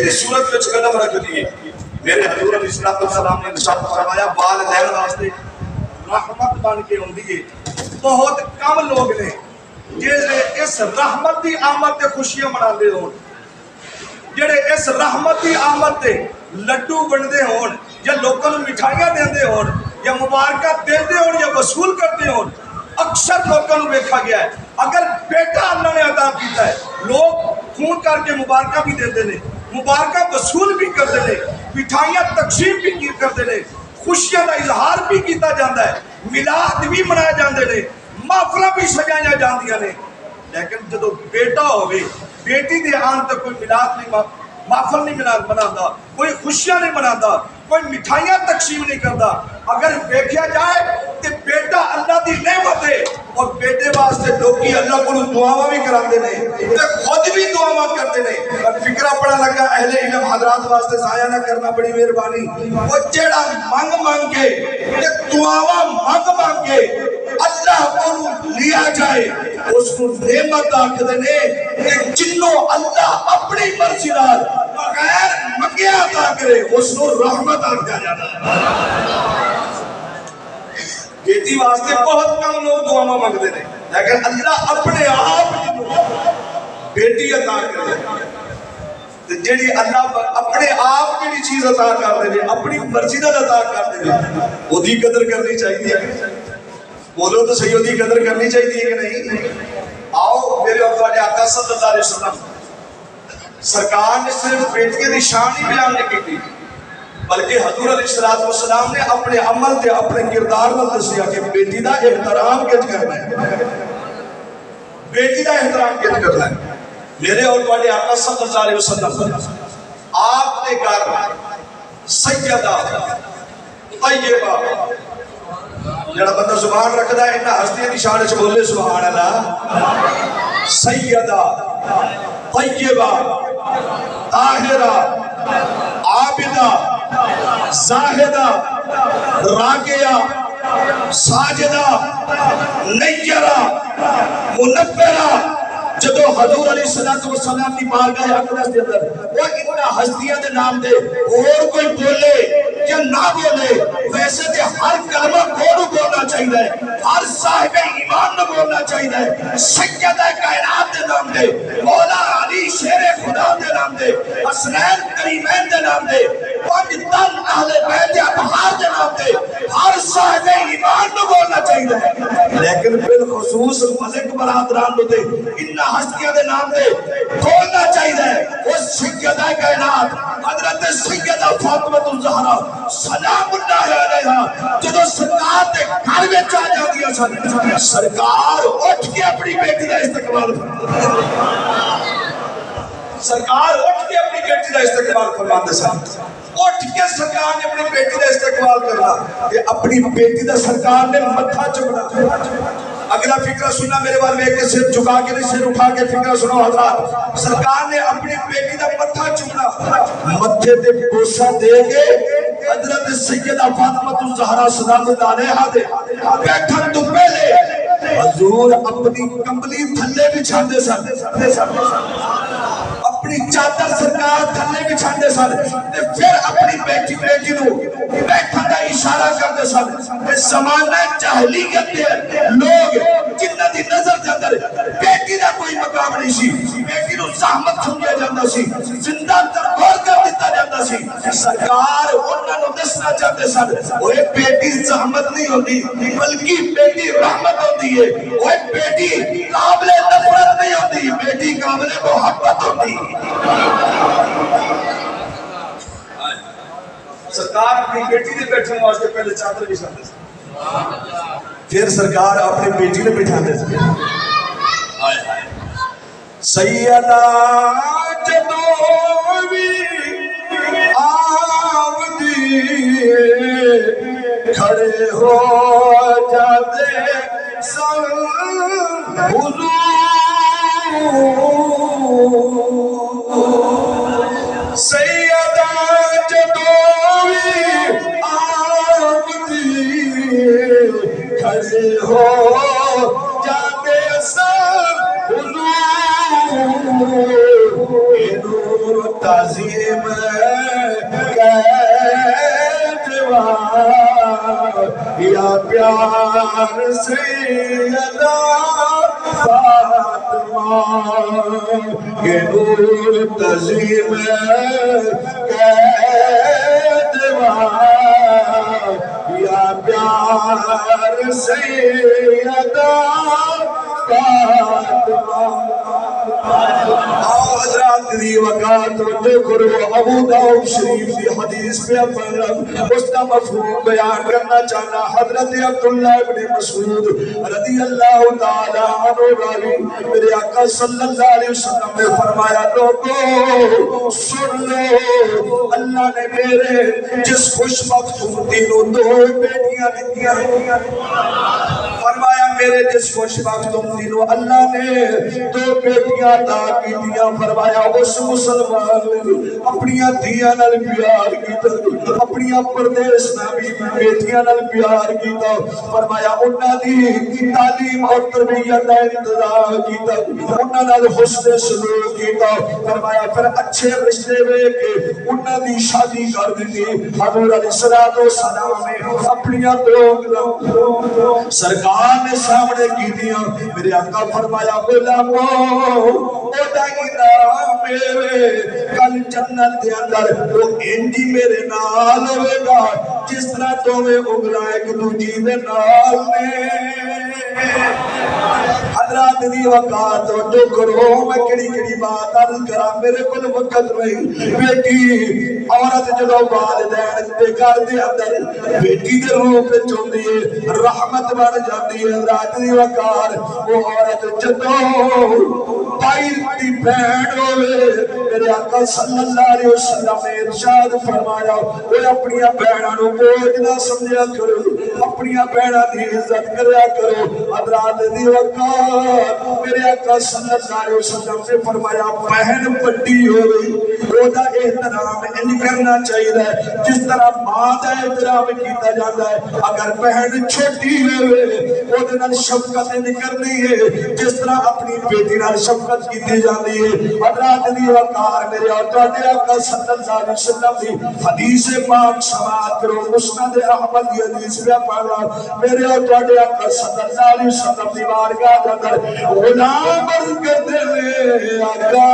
اس صورت وچ قدم رکھ دیے میرے حضور علیہ السلام نے ارشاد فرمایا والدین واسطے رحمت بن کے ہوندی ہے. بہت کم لوگ نے جڑے اس رحمت دی آمد تے خوشیاں مناندے ہون, جڑے اس رحمت دی آمد تے لڈو بنتے ہون یا لوکاں نوں مٹھائیاں دیندے ہون یا مبارکات دیندے ہون یا وصول کرتے ہون. اکثر لوگوں نے دیکھا گیا ہے اگر بیٹا اللہ نے عطا کیتا ہے لوگ فون کر کے مبارکہ بھی دیندے نے, مبارکہ وصول بھی کرتے ہیں, مٹھائیاں تقسیم بھی کرتے ہیں, خوشیاں کا اظہار بھی کیتا جاتا ہے, میلاد بھی منائے جاندے نے, محفلاں بھی سجائیاں جاندیاں نے. لیکن جدو بیٹا ہوئے بیٹی دے آن تک کوئی میلاد نہیں محفل نہیں مناتا, کوئی خوشیاں نہیں مناتا, کوئی مٹھائیاں تقسیم نہیں کرتا. اگر دیکھا جائے کہ بیٹا اللہ دی نعمت ہے اور بیٹے واسطے لوگی اللہ کو دعاواں بھی کراندے نے تے خود بھی دعاواں کرتے نے. اور فکرہ پڑا لگا اہل علم حضرات واسطے ضائع نہ کرنا بڑی مہربانی. وہ جڑا منگ کے تے دعاواں منگ کے اللہ کو لیا جائے اس کو نعمت آکھدے نے کہ جنوں اللہ اپنی مرضی نال بغیر منگیا عطا کرے اس کو رحمت آکھیا جاتا ہے. بیٹی واسطے بہت کم لوگ دعاواں منگتے ہیں لیکن اللہ اپنے آپ بیٹی عطا کرے. جیڑی اللہ اپنے آپ جیڑی چیز عطا کرتے ہیں اپنی مرضی نال عطا کرتے ہیں اودی قدر کرنی چاہیے. بولو تو صحیح, اودی قدر کرنی چاہیے کہ نہیں؟ آؤ میرے اور تواڈے آقا صلی اللہ علیہ وسلم سرکار نے صرف بیٹی دی شان ہی بیان نہیں کی بلکہ حضور علیہ السلام نے اپنے عمل تے اپنے کردار نال دسیا کہ بیٹی دا احترام کیوں کرنا ہے, بیٹی دا احترام کیوں کرنا ہے. میرے اور تواڈے آقا صلی اللہ علیہ وسلم آپ نے گھر سیدہ طیبہ جڑا بندہ زبان رکھدا ہے انہاں ہستیاں دی شان وچ بولے سبحان اللہ. سیدہ طیبہ طاہرہ عابدہ زاہدہ راکعہ ساجدہ نیرہ منورہ جدو حضور علیہ السلام کی بارگاہ اقدس کے اندر وہ اتنا ہستیاں دے نام دے اور کوئی بولے یا نہ بولے ویسے تے ہر کلمہ کو بولنا چاہیے, ہر صاحب ایمان نہ بولنا چاہیے. سیدہ کائنات دے نام دے, مولا علی شیر خدا دے نام دے, حسنین کریمین دے نام دے, پانچ تن اہل بیت اطہار دے نام دے, ہر صاحب ایمان نہ بولنا چاہیے. لیکن بالخصوص ملک برادران نو دے انہاں ہستیاں دے نام دے بولنا چاہیے. وہ سیدہ کائنات حضرت سیدہ فاطمہ الزہرا سلام اللہ علیہا جدو سرکار دے گھر وچ آ جاندیاں سن سرکار اٹھ کے اپنی بیٹی دا استقبال فرماندے سن. اٹھ کے سرکار نے اپنی بیٹی دا استقبال کرنا کہ اپنی بیٹی دا سرکار نے متھا چومنا. اگلا فکرہ سننا میرے بارے میں کہ سر جھکا کے نہیں سر اٹھا کے فکرہ سنو حضرات. سرکار نے اپنی بیٹی دا متھا چومنا, متھے تے بوسہ دے کے حضرت سیدہ فاطمہ الزہرا سلام اللہ علیہا دے بیٹھن تو پہلے حضور اپنی کمبلی تھلے بچھاندے سن, اپنی چادر سرکار تھلے بچھاندے سن, پھر اپنی بیٹی نو بیٹھن دا اشارہ کردے سن. زمانہ جاہلیت دے لوگ جنہ دی نظر دے اندر بیٹی دا کوئی مقام نہیں سی, بیٹی نو زحمت سمجھا جاندا سی, زندہ تربار کر دیتا جاندا سی. سرکار انہاں نو دسنا چاہتے سن اوے بیٹی زحمت نہیں ہوندی بلکہ بیٹی رحمت ہوندی ہے. اوے بیٹی قابل نفرت نہیں ہوندی, بیٹی قابل محبت ہوندی. سرکار اپنی بیٹی دے بیٹھنے واسطے پہلے چادر بچھاندے سن, پھر سرکار اپنی بیٹی نے بٹھاندے سن. سیدہ جدو بھی آمدی کھڑے ہو جاتے سن حضور. سیدہ جدو بھی آمدی کھڑے ہو جاتے سن حضور. تعظیم یا پیار سیدہ فاطمہ یہ نور تعظیم یا پیار سیدہ فاطمہ حضرات دی وقات کرو ابو داؤد شریف کی حدیث پہ اپنا اس کا مفہوم بیان کرنا چاہنا حضرت عبداللہ ابن مسعود رضی اللہ تعالی عنہ راوی میرے آقا صلی اللہ علیہ وسلم نے فرمایا لوگو سن لو اللہ نے میرے جس خوش وقت تینوں دو بیٹیاں دیا فرمایا میرے جس خوش وقت تینوں اللہ نے دو بیٹیاں عطا کی دیا فرمایا اس مسلمان نے اپنی دھیاں نال پیار کیتا اپنی پردیس نبی بیٹیاں نال پیار کیتا فرمایا انہاں دی تعلیم اور تربیت دا انتظام کیتا انہاں نال حسن سلوک کیتا فرمایا پھر اچھے رشتے وے کے انہاں دی شادی کر دی حضور علیہ الصلوۃ والسلام نے اپنی دو سرکار نے سامنے کی دیا میرے آقا فرمایا غلامو اودا انعام میرے کل جنت دے اندر وہ انجی میرے نال ہوئے گا جس طرح دوویں انگلاں ایک دوجی دے نال نے حضرات دی وقات جو کرو میں کڑی بات عرض کرا میرے کل وقت نہیں بیٹی عورت جدو والدین دے گھر دے اندر بیٹی دے روپ چوندی ہے رحمت بن جاتی ہے حضرات دی وقار وہ عورت جدو پائر دی بہن ہوئے میرے آقا صلی اللہ علیہ وسلم نے ارشاد فرمایا وہ اپنی بہنوں نو بوجھ نہ سمجھا کرو اپنی بہنوں دی عزت کریا کرو حضرات دی وقار میرے آقا صلی اللہ علیہ وسلم نے فرمایا بہن بڑی ہوئی وہ دا احترام ان کرنا چاہیے جس طرح ماں دا احترام کیتا جاتا ہے اگر بہن چھوٹی ہوئے وہ دے نال شفقت ان کرنی ہے جس طرح اپنی بیٹی نال شفقت کیتی جاتی ہے حضرات دی وقار میرے اور تواڈے آقا صلی اللہ علیہ وسلم دی حدیث پاک سماعت کرو مسند احمد دی حدیث پہ پڑھا میرے اور تواڈے آقا صلی اللہ علیہ وسلم دی بارگاہ دے اندر غلام عرض کرتے ہیں آقا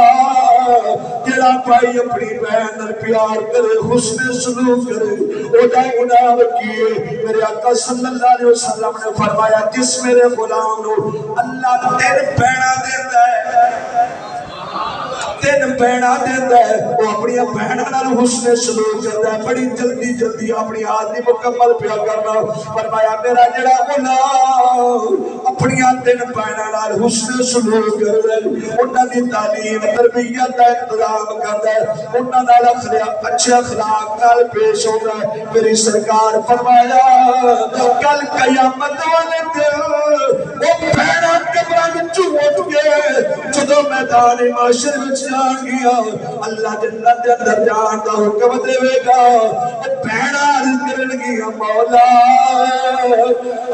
جڑا بھائی اپنی بہن نال پیار کرے حسن سلوک کرے او دا انعام کیے میرے آقا صلی اللہ علیہ وسلم نے فرمایا جس میرے غلام نو اللہ تین بہنا دیتا ہے تین بہنا دیتا ہے وہ اپنی بہنوں نال حسن سلوک کرتا ہے بڑی جلدی اپنی حاضری مکمل پیا کرنا فرمایا میرا جڑا غلام اپنی تین بہنوں نال حسن سلوک کرتا ہے انہاں دی تعلیم تربیت دا انتظام کرتا ہے انہاں نال اچھے اخلاق نال پیش ہوتا ہے میری سرکار فرمایا کل قیامت والے دن وہ بہناں قبراں وچوں اٹھ کے جدوں میدان محشر وچ جان گیا اللہ جنت دے اندر جان دا حکم دے گا بہنا عرض کرن گیا مولا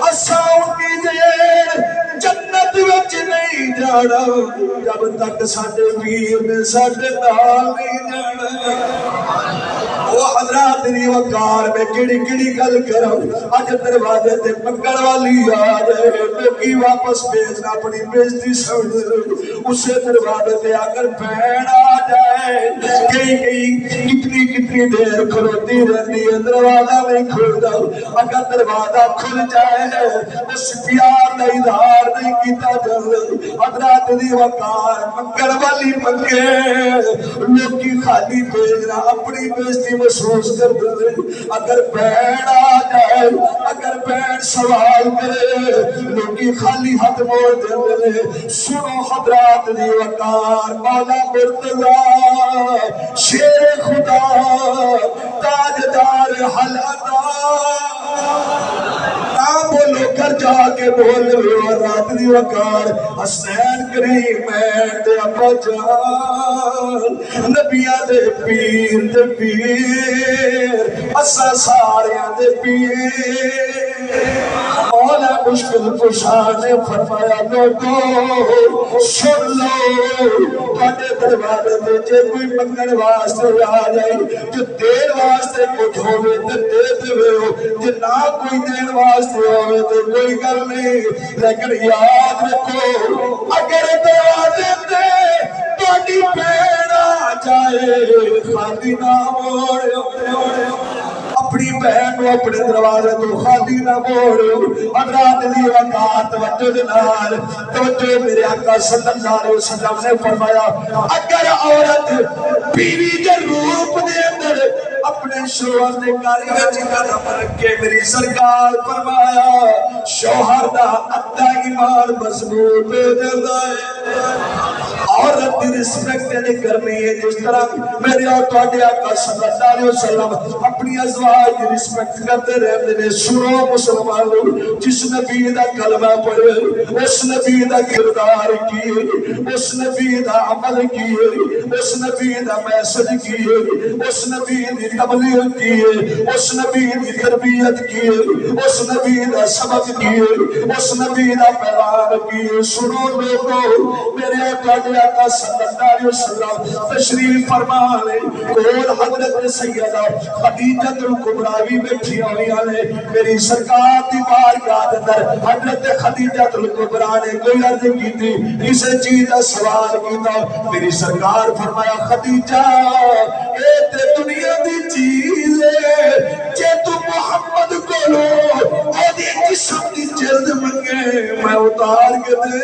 اساں اونی دیر جنت وچ نہیں جانا جب تک ساڈے ویر نے ساڈے نال نہیں جانا وہ حضرات دی وقار میں کیڑی گل کروں اج دروازے تے پکڑ والی آ جائے لوکی واپس بھیجنا اپنی بےزتی سمجھ اسے دروازے تے آ کر بہن آ جائے کئی کتنی دیر کھلوتی رہتی ہے دروازہ نہیں کھلتا اگر دروازہ کھل جائے اس پیار کا اظہار نہیں کیتا جائے حضرات دی وقار پکڑ والی پکے لوکی خالی بھیجنا اپنی بےزتی محسوس کر دے اگر بہن آ جائے اگر بہن سوال کرے لوگی خالی ہاتھ موڑ دے سنو حضرات دی وقار مولا مرتضی شیر خدا تاجدار حل عطا نہ بولو اندر جا کے بول دے رات دی وقار حسین کریمین دے ابا جان نبیاں دے پیر اسا ساریاں دے پیر مولا مشکل کشا نے فرمایا لوگو سن لو تھوڑے دروازے تے جے کوئی منگن واسطے آ جائے جو دیر واسطے کچھ ہوئے تے دے دے ہو جو نہ کوئی دیر واسطے ہوئے تے کوئی گل نہیں لیکن یاد رکھو اگر دروازے تے تھوڑی بہن آ جائے خالی نہ موڑو اپنی بہن کو اپنے دروازے تو خالی نہ موڑو حضرات دی وقات توجہ میرے آقا صلی اللہ علیہ وسلم نے فرمایا اگر عورت بیوی کے روپ دے اندر اپنے شوہر دے گھر وچ قدم رکھے میری سرکار فرمایا شوہر دا ادھا ایمان مضبوط ہو جاتا ہے عورت دی رسپیکٹ نہیں کرنی ہے جس طرح میرے آقا صلی اللہ علیہ وسلم اپنی ازواج کی رسپیکٹ کرتے رہتے ہیں سنو مسلمانوں جس نبی دا کلمہ پڑھے اس نبی دا کردار کیے اس نبی دا عمل کیے اس نبی دا میسج کیے اس نبی دی تبلیغ کیے اس نبی دی تربیت کیے اس نبی دا سبق کیے اس نبی دا پیغام کیے سنو لوگو میرے آقا صلی اللہ علیہ وسلم تشریف فرما لے کول حضرت سیدہ خدیجہ الکبریٰ بھی بیٹھی ہوئی ہیں میری سرکار دی بارگاہ اندر حضرت خدیجہ الکبریٰ نے کوئی عرض کی تھی کسی چیز کا سوال کیتا میری سرکار فرمایا خدیجہ اے تے دنیا دی چیز ہے جے تو محمد کو لو اے دی جسم دی جلد منگے میں اتار کے دے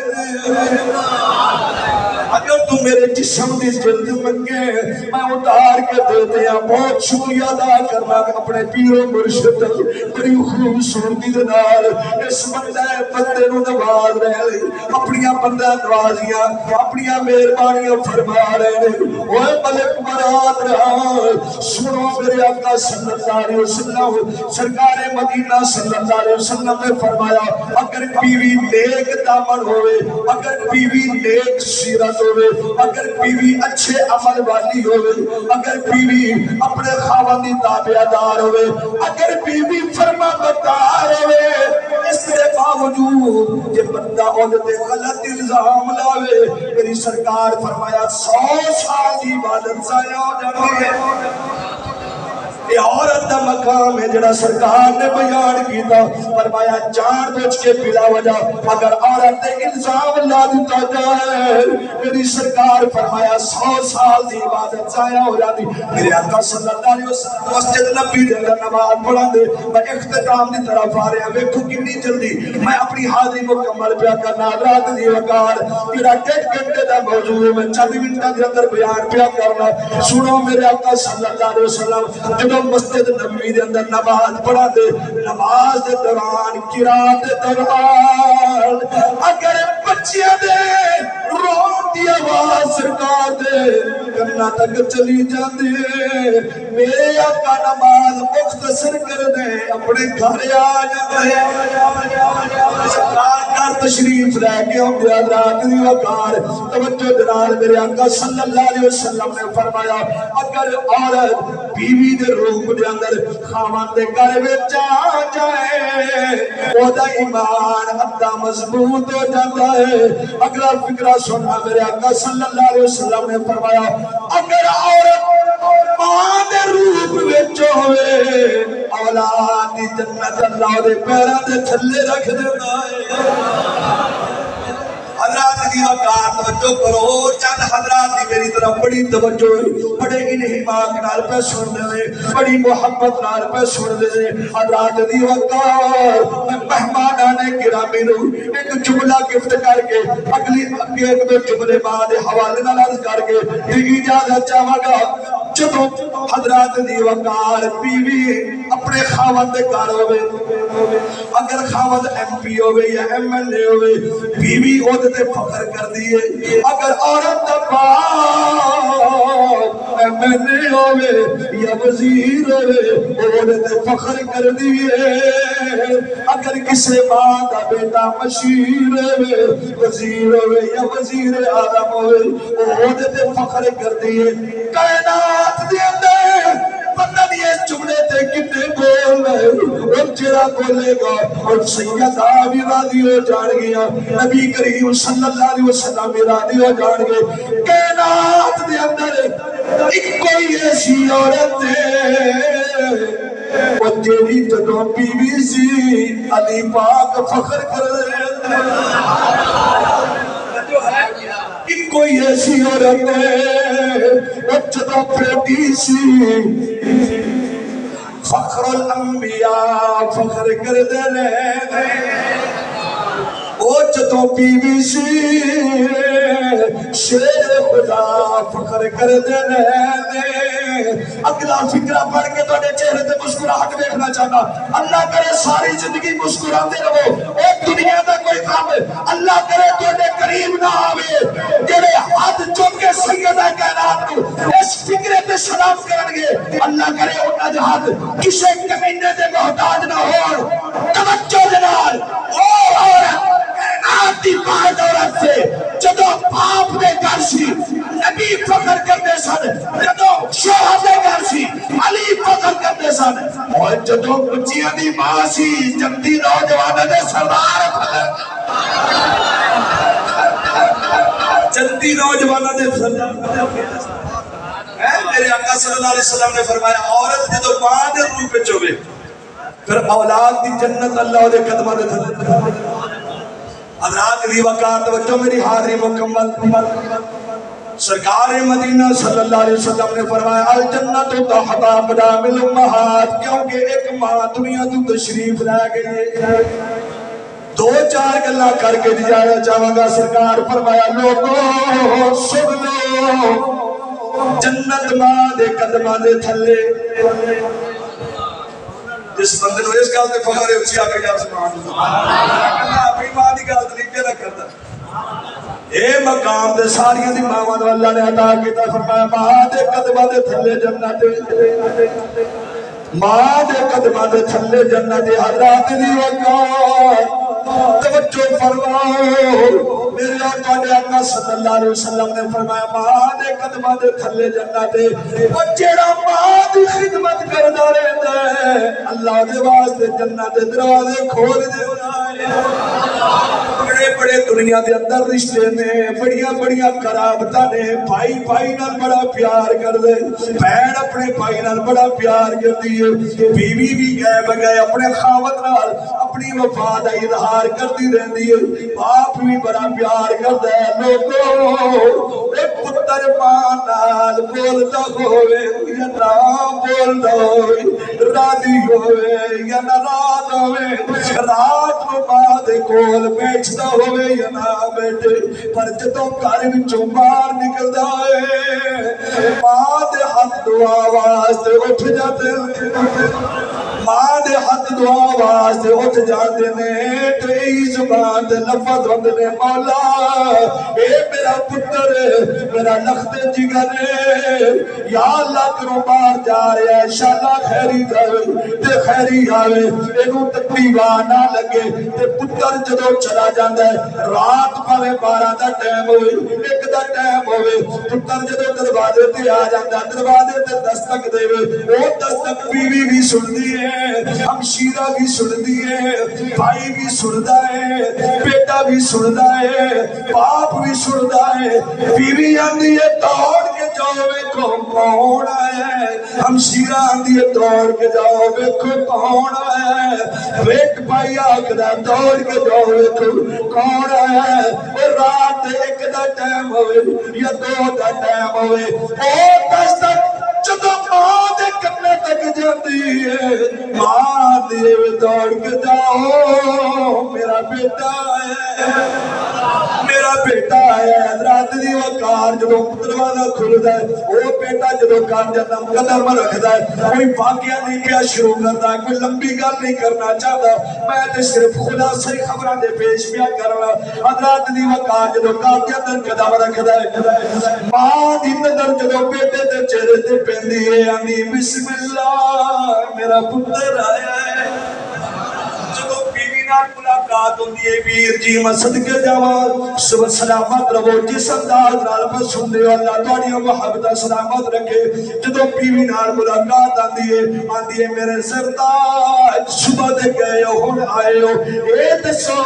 اگر تم میرے جسم دی جلد منگے میں اتار کے دے دیا بہت شکریہ ادا کرنا اپنے پیر و مرشد بڑی خوبصورتی دے نال اس بندے نو نواز رہے لئی اپنی بندہ نوازیاں اپنی مہربانیاں فرما رہے اوے ملک مراد رہا سنو میرے آقا صلی اللہ علیہ وسلم سرکار مدینہ صلی اللہ علیہ وسلم نے فرمایا اگر بیوی نیک دامن ہوئے اگر بیوی نیک سیرت ہوئے اگر بیوی اچھے عمل والی ہوئے اگر بیوی اپنے خاوندی تابعدار ہوئے اگر بیوی فرما بردار ہوئے اس کے باوجود یہ بندہ عورت غلط الزام لاوے میری سرکار فرمایا 100 سال کی عبادت ضائع ہو جاتی ہے یہ عورت دا مقام ہے جڑا سرکار نے بیان کیتا فرمایا جان بوجھ کے بلا وجہ اگر عورت دے الزام لا دیتا جائے میری سرکار فرمایا 100 سال دی عبادت ضائع ہو جاتی میرے آقا صلی اللہ علیہ وسلم مسجد نبی دے اندر نماز پڑھا دے میں اختتام دی طرف آ رہا ویکھو کتنی جلدی میں اپنی حاضری مکمل پیا کرنا رات دی وقار تیرا 1.5 گھنٹے دا موضوع ہے میں 4 منٹاں دے اندر بیان پیا کرنا سنو میرے آقا صلی اللہ علیہ وسلم جب مسجد نبوی دے اندر نماز پڑھا دے نماز دے دوران قرات دے دوران اگر بچیاں دے رون دی آواز سرکار دے کرنا تک چلی جاندی ہے میرے آقا نماز مختصر کر دے اپنے گھر آ جاندے سرکار کر تشریف لے کے ہم دے حضرات دی وقار توجہ دلال میرے آقا صلی اللہ علیہ وسلم نے فرمایا اگر عورت بیوی دے روپ دے اندر خاوند دے گھر وچ آ جائے او دا ایمان ادھا مضبوط ہو جاتا ہے اگلا فکرہ سننا میرے آقا صلی اللہ علیہ وسلم نے فرمایا اگر عورت ماں دے روپ وچ ہوئے اولاد دی جنت اللہ دے پیراں دے تھلے رکھ دیندا ہے حضرات دی وقار توجہ کرو چند حضرات دی میری طرف بڑی توجہ بڑے انہماک نال پہ سن دے بڑی محبت نال پہ سن دے حضرات دی وقار میں مہمانانے گرامی نو ایک جملہ گفت کر کے اگلی ایک دو جملے بعد حوالے نال عرض کر کے اجازت چاہاں گا جب حضرات دی وقار بیوی اپنے خاوند دے گھر ہوئے اگر خاوند ایم پی ہوئے یا ایم ایل اے ہوئے بیوی عہدے فخر کر دیئے اگر عورت باپ میں ہوئے یا وزیر ہوئے وہ فخر کر دیئے اگر کسے ماں کا بیٹا مشیر ہوئے وزیر ہوئے یا وزیر اعظم ہوئے وہ فخر کر دیئے کائنات دے اندر پتہ نہیں اس جملے تے کتنے بول رہے اور جڑا بولے گا اور سیدہ بھی راضی ہو جان گیا نبی کریم صلی اللہ علیہ وسلم بھی راضی ہو جان گے کائنات دے اندر ایک کوئی ایسی عورت ہے اور تیری جدوں بی بی سی علی پاک فخر کر رہے ایک کوئی ایسی عورت ہے اور جدوں بیٹی سی فخر الانبیاء فخر کر دے رہے او جدوں بیوی سی شیر خدا فخر کر دے رہے اگلا فکرہ پڑھ کے تو چہرے تے مسکراہٹ دیکھنا چاہتا اللہ کرے ساری زندگی مسکراتے رہو اے دنیا دا کوئی کام اللہ کرے تو قریب نہ آوے جڑے ہاتھ چوک کے سیدہ کائنات کو اس فکرے تے سلام کرن گے اللہ کرے انہاں دے ہاتھ کسے کمینے دے محتاج نہ ہو توجہ دے نال او آتی پاہد عورت سے جدو باپ دے گھر سی نبی فخر کرتے سن جدو شوہر دے گھر سی علی فخر کرتے سن اور جدو بچیاں دی ماں سی جنتی نوجوان دے سردار فخر جنتی نوجوان دے سردار میرے آقا صلی اللہ علیہ وسلم نے فرمایا عورت جدو ماں دے روح پہ چوبے پھر اولاد دی جنت اللہ دے قدمہ دے تھے حضرات دی وقار توجہ میری حاضری مکمل سرکار مدینہ صلی اللہ علیہ وسلم نے فرمایا الجنت تحت اقدام الامہات کیونکہ ایک ماں دنیا تو تشریف لے گئی دو چار گلا کر کے دیا چاہوں گا سرکار فرمایا لوگوں سن لو جنت ماں دے قدمہ دے تھلے جس بندے نے اس گل تے فخر ہے اچھی آکے جا سبحان اللہ اپنی ماں دی گل طریقے نہ کردا اے مقام دے ساریاں دی ماواں نوں اللہ نے عطا کیتا فرمایا ماں دے قدماں دے تھلے جنت ماں دے قدماں دے تھلے جنت حضرات دی وقار توجہ فرماؤ میرے آقا نے آقا صلی اللہ علیہ وسلم نے فرمایا ماں دے قدماں دے تھلے جنت او جیڑا ماں دی خدمت کردا رہندا ہے اللہ دے واسطے جنت دے دروازے کھول دیندا ہے بڑے بڑے دنیا دے اندر رشتے نے بڑیاں بڑیاں قرابتاں نے بھائی بھائی نال بڑا پیار کردے بہن اپنے بھائی نال بڑا پیار کردی ہے بیوی بھی گئے بگئے اپنے خاوند نال اپنی وفا دا اظہار کردی رہندی ہے باپ بھی بڑا پیار کردا ہے لوگوں اے پتر ماں نال بولدا ہوئے یا نہ بولدا ہوئے راضی ہوئے یا ناراض ہوئے رات کو ماں دے کول بیٹھدا ہوئے یا نہ بیٹھے پر جدوں گھر وچوں باہر نکلدا ہے ماں دے ہاتھ دعا واسطے اٹھ جاتے ماں دے ہاتھ دعا واسطے اٹھ جاتے نے تے زبان دے لفظ ہوندے نے مولا اے میرا پتر میرا لخت جگر یا اللہ کرو باہر جا رہا ہے انشاءاللہ خیری جاوے تے خیری آوے اینو تکلیفاں نہ لگے تے پتر جدوں چلا جاندا ہے رات پاوے 12 دا ٹائم ہوئے 1 دا ٹائم ہوئے پتر جدوں دروازے تے آ جاندا دروازے تے دستک دے او دستک بیوی بھی سندی ہے ہمشیرہ بھی سندی ہے بھائی بھی سندا ہے بیٹا بھی سندا ہے باپ بھی سندا ہے بیوی آندی ہے دوڑ کے جاؤ ویکھو کون ہے ہمشیرہ آندی ہے دوڑ کے جاؤ ویکھو کون ہے بیٹ بھائی آکھدا دوڑ کے جاؤ ویکھو کون ہے او رات 1 دا ٹائم ہوئے یا 2 دا ٹائم ہوئے او دستک جدو ماں دے کرنے تک جاتی ہے ماں دے دوڑ کے جاؤ میرا بیٹا ہے میرا بیٹا آیا حضرات دی وقار جدو دروازہ کھلدا ہے او بیٹا جدو کر جاتا قدم رکھدا ہے کوئی واقعہ نہیں پیا شروع کردا کوئی لمبی گل نہیں کرنا چاہتا میں تے صرف خلاصے خبراں دے پیش پیا کرنا حضرات دی وقار جدو کر جاتا قدم رکھدا ہے ماں دی نظر جدو بیٹے دے چہرے تے پیندی ہے آندی بسم اللہ میرا پتر آیا ہے ملاقات ہوندی ہے ویر جی میں صدقے جاواں صبح سلامت رہو جس انداز نال بس سنتے ہو اللہ تہاڈی محبت سلامت رکھے جدو بیوی نال ملاقات آندی ہے میرے سرتاج صبح دے گئے ہو ہن آئے ہو اے دسو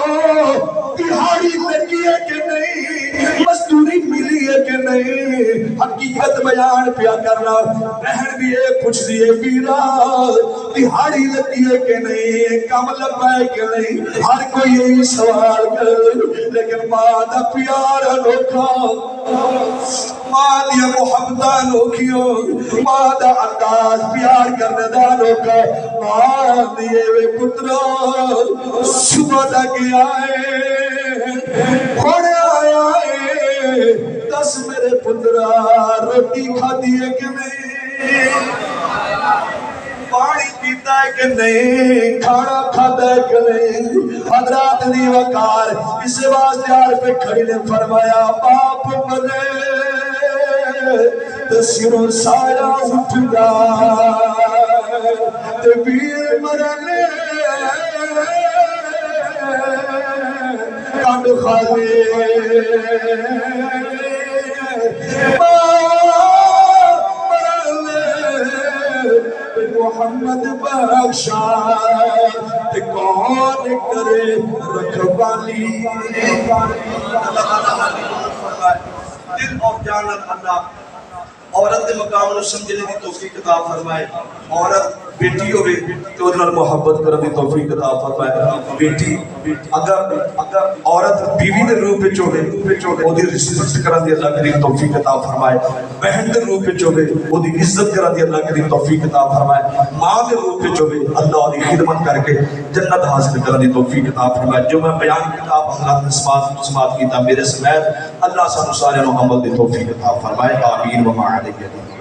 تہاڑی لگی ہے کہ نہیں مزدوری ملی ہے کہ نہیں حقیقت بیان پیا کرنا بہن بھی اے پوچھ دی ہے ویرا تہاڑی لگی ہے کہ نہیں کم لگا ہے کہ نہیں ہر کوئی یہی سوال کر لیکن ماں دا پیار انوکھا ماں دیا محبت انوکھیوں ماں دا انداز پیار کرنے دا انوکھا ماں دیے وے پترا صبح تک آئے ہونے آیا ہے دس میرے پترا روٹی کھا دیے کہ نہیں پانی پیتا ہے کہ نہیں کھانا کھاتا ہے کہ نہیں حضرات دی وقار اس واسطے آر پہ کھڑی نے فرمایا باپ مرے تو سروں سایہ اٹھ گا تو ویر مرنے کانڈ خالے محمد بخشا کون کرے رکھوالی دل اور جانت اللہ عورت دے مقام نو سمجھنے دی توفیق عطا فرمائے عورت بیٹی ہوئے تو انہوں محبت کرنے دی توفیق عطا فرمائے بیٹی اگر عورت بیوی دے روح پہ چوڑے وہ دی رسپیکٹ کرنے دی اللہ کی توفیق عطا فرمائے بہن دے روح پہ چوڑے وہ دی عزت کرنے دی اللہ کی توفیق عطا فرمائے ماں دے روح پہ چوڑے اللہ دی خدمت کر کے جنت حاصل کرنے دی توفیق عطا فرمائے جو میں بیان کتاب اللہ نے سماعت کیتا میرے سمیت اللہ سانو سارے نو عمل دی توفیق عطا فرمائے آمین و ما علیہ